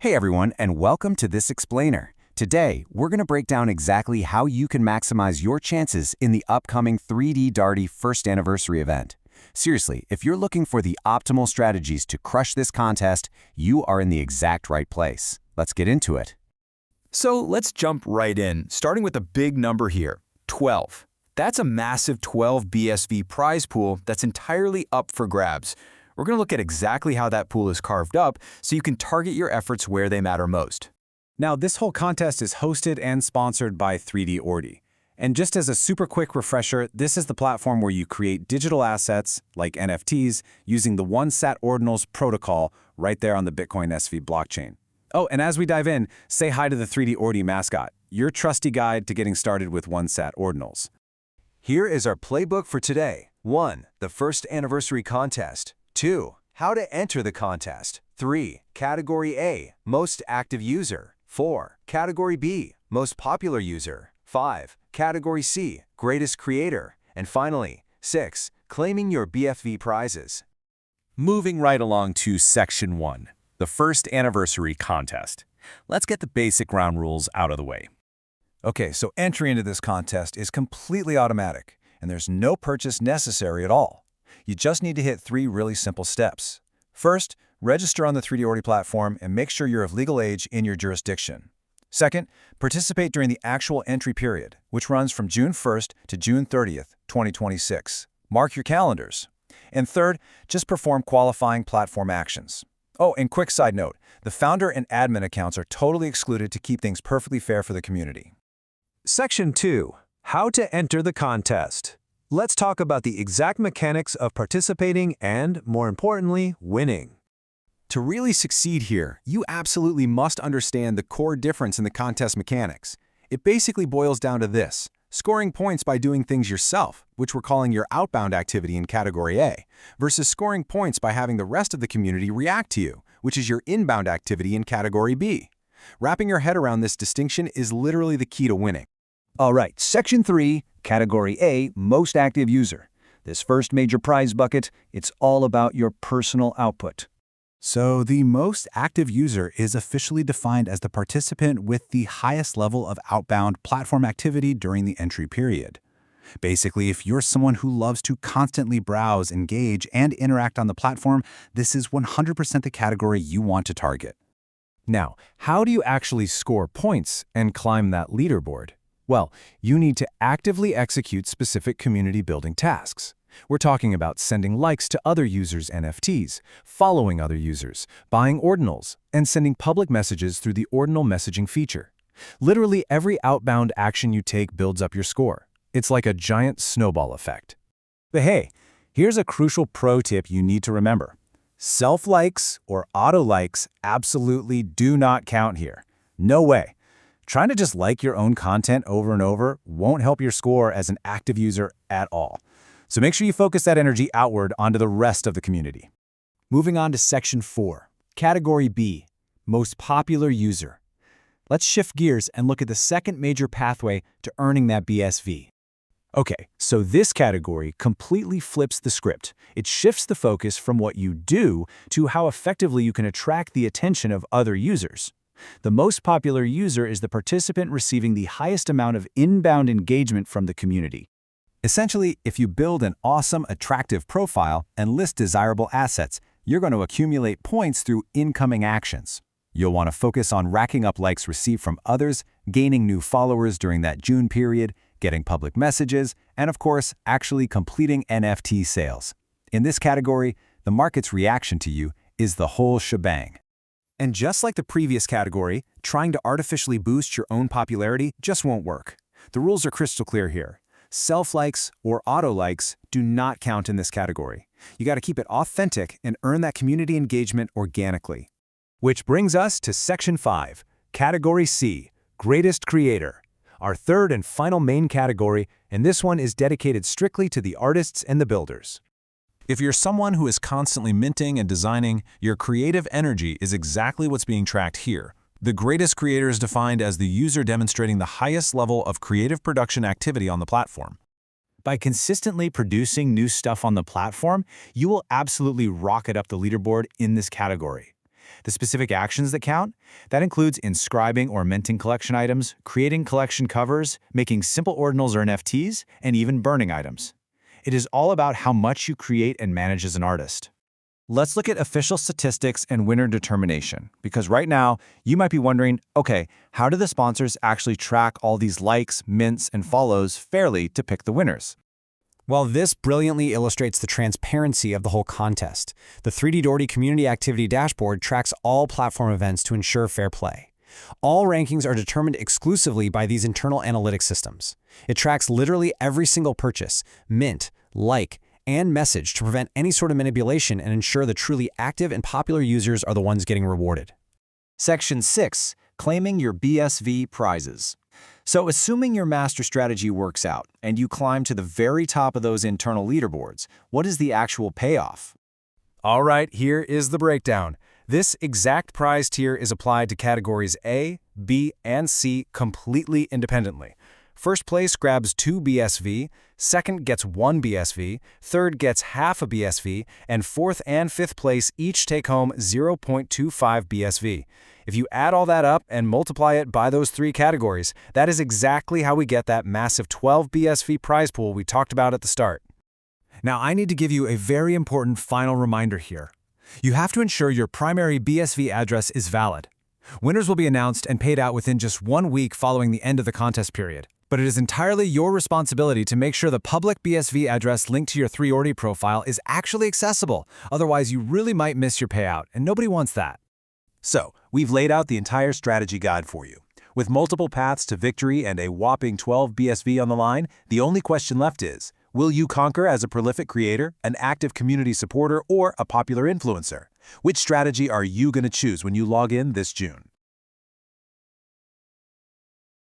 Hey everyone, and welcome to this explainer. Today, we're going to break down exactly how you can maximize your chances in the upcoming 3DOrdi first anniversary event. Seriously, if you're looking for the optimal strategies to crush this contest, you are in the exact right place. Let's get into it. So let's jump right in, starting with a big number here, 12. That's a massive 12 BSV prize pool that's entirely up for grabs. We're going to look at exactly how that pool is carved up so you can target your efforts where they matter most. Now, this whole contest is hosted and sponsored by 3DOrdi. And just as a super quick refresher, this is the platform where you create digital assets, like NFTs, using the Liked Ordinals protocol right there on the Bitcoin SV blockchain. Oh, and as we dive in, say hi to the 3DOrdi mascot, your trusty guide to getting started with Liked Ordinals. Here is our playbook for today. 1. The first anniversary contest. 2. How to enter the contest. 3. Category A, most active user. 4. Category B, most popular user. 5. Category C, greatest creator. And finally, 6. Claiming your BFV prizes. Moving right along to Section 1, the first anniversary contest. Let's get the basic ground rules out of the way. Okay, so entry into this contest is completely automatic, and there's no purchase necessary at all. You just need to hit 3 really simple steps. First, register on the 3DOrdi platform and make sure you're of legal age in your jurisdiction. Second, participate during the actual entry period, which runs from June 1st to June 30th, 2026. Mark your calendars. And third, just perform qualifying platform actions. Oh, and quick side note, the founder and admin accounts are totally excluded to keep things perfectly fair for the community. Section 2. How to enter the contest. Let's talk about the exact mechanics of participating and, more importantly, winning. To really succeed here, you absolutely must understand the core difference in the contest mechanics. It basically boils down to this: scoring points by doing things yourself, which we're calling your outbound activity in Category A, versus scoring points by having the rest of the community react to you, which is your inbound activity in Category B. Wrapping your head around this distinction is literally the key to winning. All right, Section 3, Category A, most active user. This first major prize bucket, it's all about your personal output. So the most active user is officially defined as the participant with the highest level of outbound platform activity during the entry period. Basically, if you're someone who loves to constantly browse, engage, and interact on the platform, this is 100% the category you want to target. Now, how do you actually score points and climb that leaderboard? Well, you need to actively execute specific community-building tasks. We're talking about sending likes to other users' NFTs, following other users, buying ordinals, and sending public messages through the ordinal messaging feature. Literally every outbound action you take builds up your score. It's like a giant snowball effect. But hey, here's a crucial pro tip you need to remember. Self-likes or auto-likes absolutely do not count here. No way. Trying to just like your own content over and over won't help your score as an active user at all. So make sure you focus that energy outward onto the rest of the community. Moving on to Section 4, Category B, most popular user. Let's shift gears and look at the second major pathway to earning that BSV. Okay, so this category completely flips the script. It shifts the focus from what you do to how effectively you can attract the attention of other users. The most popular user is the participant receiving the highest amount of inbound engagement from the community. Essentially, if you build an awesome, attractive profile and list desirable assets, you're going to accumulate points through incoming actions. You'll want to focus on racking up likes received from others, gaining new followers during that June period, getting public messages, and of course, actually completing NFT sales. In this category, the market's reaction to you is the whole shebang. And just like the previous category, trying to artificially boost your own popularity just won't work. The rules are crystal clear here. Self-likes or auto-likes do not count in this category. You got to keep it authentic and earn that community engagement organically. Which brings us to Section 5, Category C, greatest creator. Our third and final main category, and this one is dedicated strictly to the artists and the builders. If you're someone who is constantly minting and designing, your creative energy is exactly what's being tracked here. The greatest creator is defined as the user demonstrating the highest level of creative production activity on the platform. By consistently producing new stuff on the platform, you will absolutely rocket up the leaderboard in this category. The specific actions that count? That includes inscribing or minting collection items, creating collection covers, making simple ordinals or NFTs, and even burning items. It is all about how much you create and manage as an artist. Let's look at official statistics and winner determination, because right now, you might be wondering, okay, how do the sponsors actually track all these likes, mints, and follows fairly to pick the winners? Well, this brilliantly illustrates the transparency of the whole contest. The 3DOrdi community activity dashboard tracks all platform events to ensure fair play. All rankings are determined exclusively by these internal analytics systems. It tracks literally every single purchase, mint, like, and message to prevent any sort of manipulation and ensure the truly active and popular users are the ones getting rewarded. Section 6. Claiming your BSV prizes. So assuming your master strategy works out and you climb to the very top of those internal leaderboards, what is the actual payoff? All right, here is the breakdown. This exact prize tier is applied to categories A, B, and C completely independently. First place grabs 2 BSV, second gets 1 BSV, third gets half a BSV, and fourth and fifth place each take home 0.25 BSV. If you add all that up and multiply it by those 3 categories, that is exactly how we get that massive 12 BSV prize pool we talked about at the start. Now, I need to give you a very important final reminder here. You have to ensure your primary BSV address is valid. Winners will be announced and paid out within just 1 week following the end of the contest period. But it is entirely your responsibility to make sure the public BSV address linked to your 3DOrdi profile is actually accessible. Otherwise, you really might miss your payout, and nobody wants that. So, we've laid out the entire strategy guide for you. With multiple paths to victory and a whopping 12 BSV on the line, the only question left is, will you conquer as a prolific creator, an active community supporter, or a popular influencer? Which strategy are you going to choose when you log in this June?